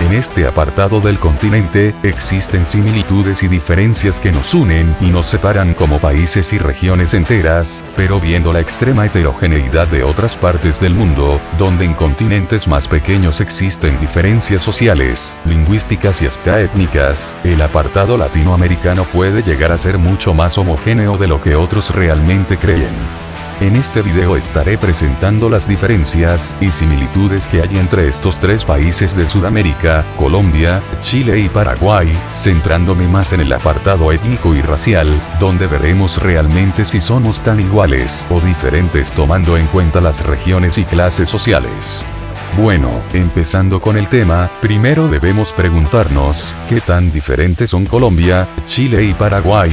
En este apartado del continente, existen similitudes y diferencias que nos unen y nos separan como países y regiones enteras, pero viendo la extrema heterogeneidad de otras partes del mundo, donde en continentes más pequeños existen diferencias sociales, lingüísticas y hasta étnicas, el apartado latinoamericano puede llegar a ser mucho más homogéneo de lo que otros realmente creen. En este video estaré presentando las diferencias y similitudes que hay entre estos tres países de Sudamérica, Colombia, Chile y Paraguay, centrándome más en el apartado étnico y racial, donde veremos realmente si somos tan iguales o diferentes tomando en cuenta las regiones y clases sociales. Bueno, empezando con el tema, primero debemos preguntarnos, ¿qué tan diferentes son Colombia, Chile y Paraguay?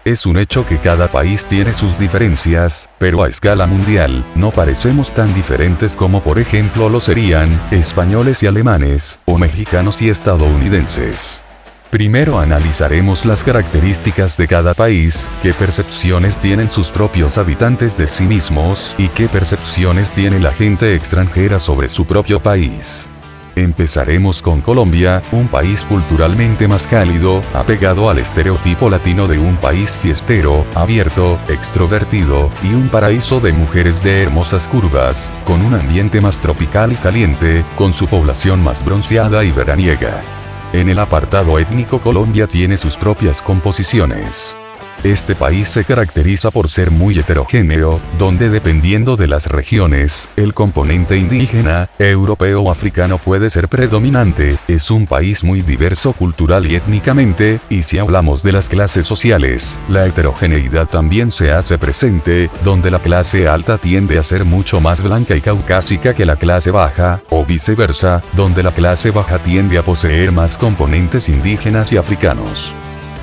Es un hecho que cada país tiene sus diferencias, pero a escala mundial, no parecemos tan diferentes como por ejemplo lo serían, españoles y alemanes, o mexicanos y estadounidenses. Primero analizaremos las características de cada país, qué percepciones tienen sus propios habitantes de sí mismos, y qué percepciones tiene la gente extranjera sobre su propio país. Empezaremos con Colombia, un país culturalmente más cálido, apegado al estereotipo latino de un país fiestero, abierto, extrovertido, y un paraíso de mujeres de hermosas curvas, con un ambiente más tropical y caliente, con su población más bronceada y veraniega. En el apartado étnico, Colombia tiene sus propias composiciones. Este país se caracteriza por ser muy heterogéneo, donde dependiendo de las regiones, el componente indígena, europeo o africano puede ser predominante. Es un país muy diverso cultural y étnicamente, y si hablamos de las clases sociales, la heterogeneidad también se hace presente, donde la clase alta tiende a ser mucho más blanca y caucásica que la clase baja, o viceversa, donde la clase baja tiende a poseer más componentes indígenas y africanos.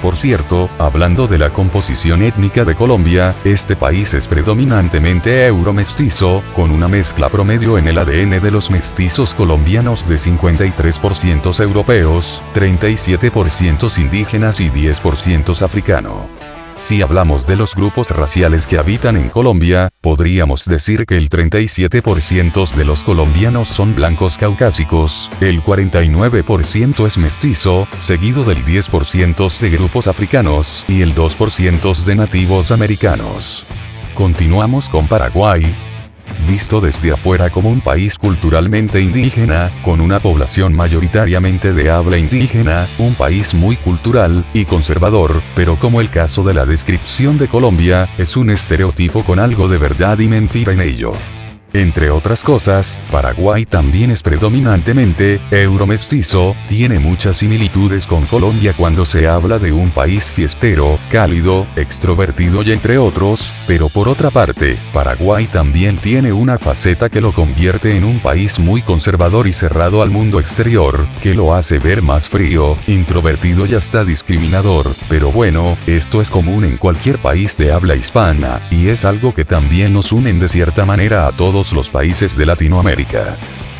Por cierto, hablando de la composición étnica de Colombia, este país es predominantemente euromestizo, con una mezcla promedio en el ADN de los mestizos colombianos de 53% europeos, 37% indígenas y 10% africano. Si hablamos de los grupos raciales que habitan en Colombia, podríamos decir que el 37% de los colombianos son blancos caucásicos, el 49% es mestizo, seguido del 10% de grupos africanos, y el 2% de nativos americanos. Continuamos con Paraguay. Visto desde afuera como un país culturalmente indígena, con una población mayoritariamente de habla indígena, un país muy cultural y conservador, pero como el caso de la descripción de Colombia, es un estereotipo con algo de verdad y mentira en ello. Entre otras cosas, Paraguay también es predominantemente euromestizo, tiene muchas similitudes con Colombia cuando se habla de un país fiestero, cálido, extrovertido y entre otros, pero por otra parte, Paraguay también tiene una faceta que lo convierte en un país muy conservador y cerrado al mundo exterior, que lo hace ver más frío, introvertido y hasta discriminador, pero bueno, esto es común en cualquier país de habla hispana, y es algo que también nos unen de cierta manera a todos los países de Latinoamérica.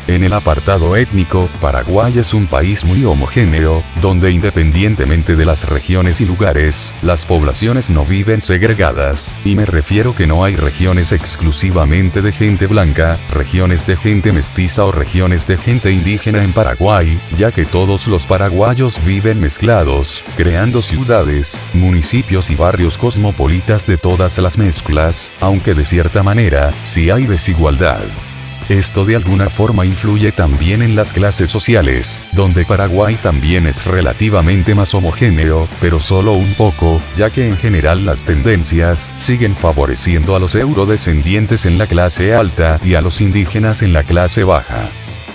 En el apartado étnico, Paraguay es un país muy homogéneo, donde independientemente de las regiones y lugares, las poblaciones no viven segregadas, y me refiero que no hay regiones exclusivamente de gente blanca, regiones de gente mestiza o regiones de gente indígena en Paraguay, ya que todos los paraguayos viven mezclados, creando ciudades, municipios y barrios cosmopolitas de todas las mezclas, aunque de cierta manera, sí hay desigualdad. Esto de alguna forma influye también en las clases sociales, donde Paraguay también es relativamente más homogéneo, pero solo un poco, ya que en general las tendencias siguen favoreciendo a los eurodescendientes en la clase alta y a los indígenas en la clase baja.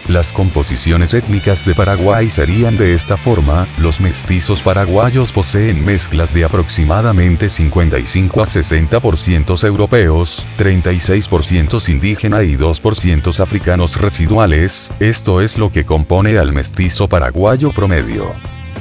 Las composiciones étnicas de Paraguay serían de esta forma: los mestizos paraguayos poseen mezclas de aproximadamente 55 a 60% europeos, 36% indígena y 2% africanos residuales, esto es lo que compone al mestizo paraguayo promedio.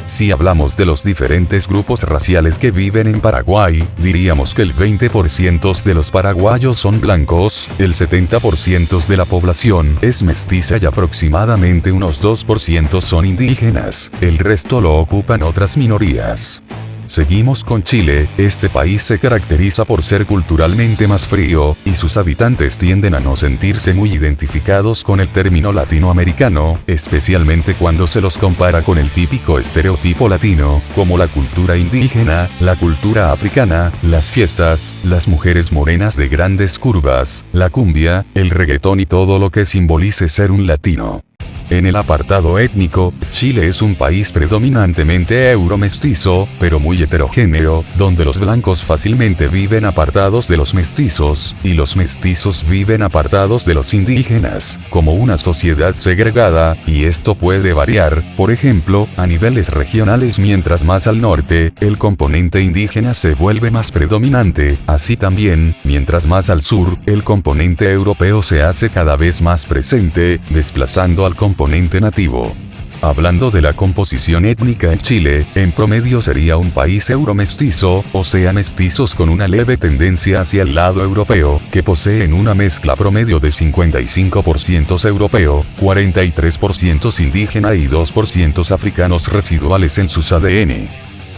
Si hablamos de los diferentes grupos raciales que viven en Paraguay, diríamos que el 20% de los paraguayos son blancos, el 70% de la población es mestiza y aproximadamente unos 2% son indígenas, el resto lo ocupan otras minorías. Seguimos con Chile. Este país se caracteriza por ser culturalmente más frío, y sus habitantes tienden a no sentirse muy identificados con el término latinoamericano, especialmente cuando se los compara con el típico estereotipo latino, como la cultura indígena, la cultura africana, las fiestas, las mujeres morenas de grandes curvas, la cumbia, el reggaetón y todo lo que simbolice ser un latino. En el apartado étnico, Chile es un país predominantemente euromestizo, pero muy heterogéneo, donde los blancos fácilmente viven apartados de los mestizos, y los mestizos viven apartados de los indígenas, como una sociedad segregada, y esto puede variar, por ejemplo, a niveles regionales. Mientras más al norte, el componente indígena se vuelve más predominante, así también, mientras más al sur, el componente europeo se hace cada vez más presente, desplazando al componente nativo. Hablando de la composición étnica en Chile, en promedio sería un país euromestizo, o sea mestizos con una leve tendencia hacia el lado europeo, que poseen una mezcla promedio de 55% europeo, 43% indígena y 2% africanos residuales en sus ADN.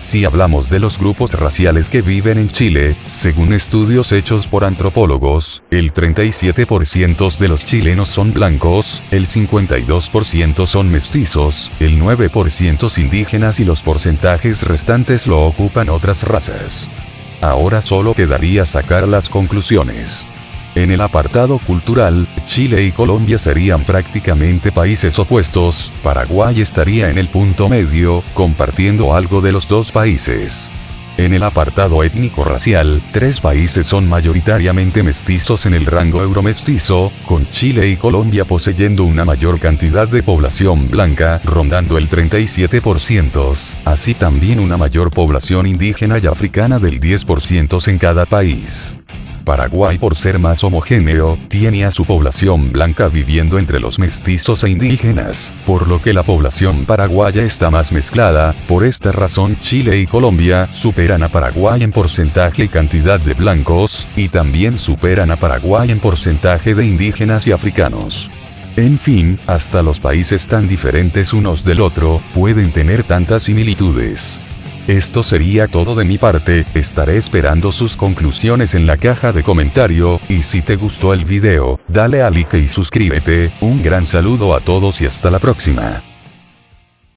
Si hablamos de los grupos raciales que viven en Chile, según estudios hechos por antropólogos, el 37% de los chilenos son blancos, el 52% son mestizos, el 9% indígenas y los porcentajes restantes lo ocupan otras razas. Ahora solo quedaría sacar las conclusiones. En el apartado cultural, Chile y Colombia serían prácticamente países opuestos. Paraguay estaría en el punto medio, compartiendo algo de los dos países. En el apartado étnico-racial, tres países son mayoritariamente mestizos en el rango euromestizo, con Chile y Colombia poseyendo una mayor cantidad de población blanca, rondando el 37%, así también una mayor población indígena y africana del 10% en cada país. Paraguay, por ser más homogéneo, tiene a su población blanca viviendo entre los mestizos e indígenas, por lo que la población paraguaya está más mezclada. Por esta razón Chile y Colombia superan a Paraguay en porcentaje y cantidad de blancos, y también superan a Paraguay en porcentaje de indígenas y africanos. En fin, hasta los países tan diferentes unos del otro, pueden tener tantas similitudes. Esto sería todo de mi parte, estaré esperando sus conclusiones en la caja de comentario, y si te gustó el video, dale a like y suscríbete. Un gran saludo a todos y hasta la próxima.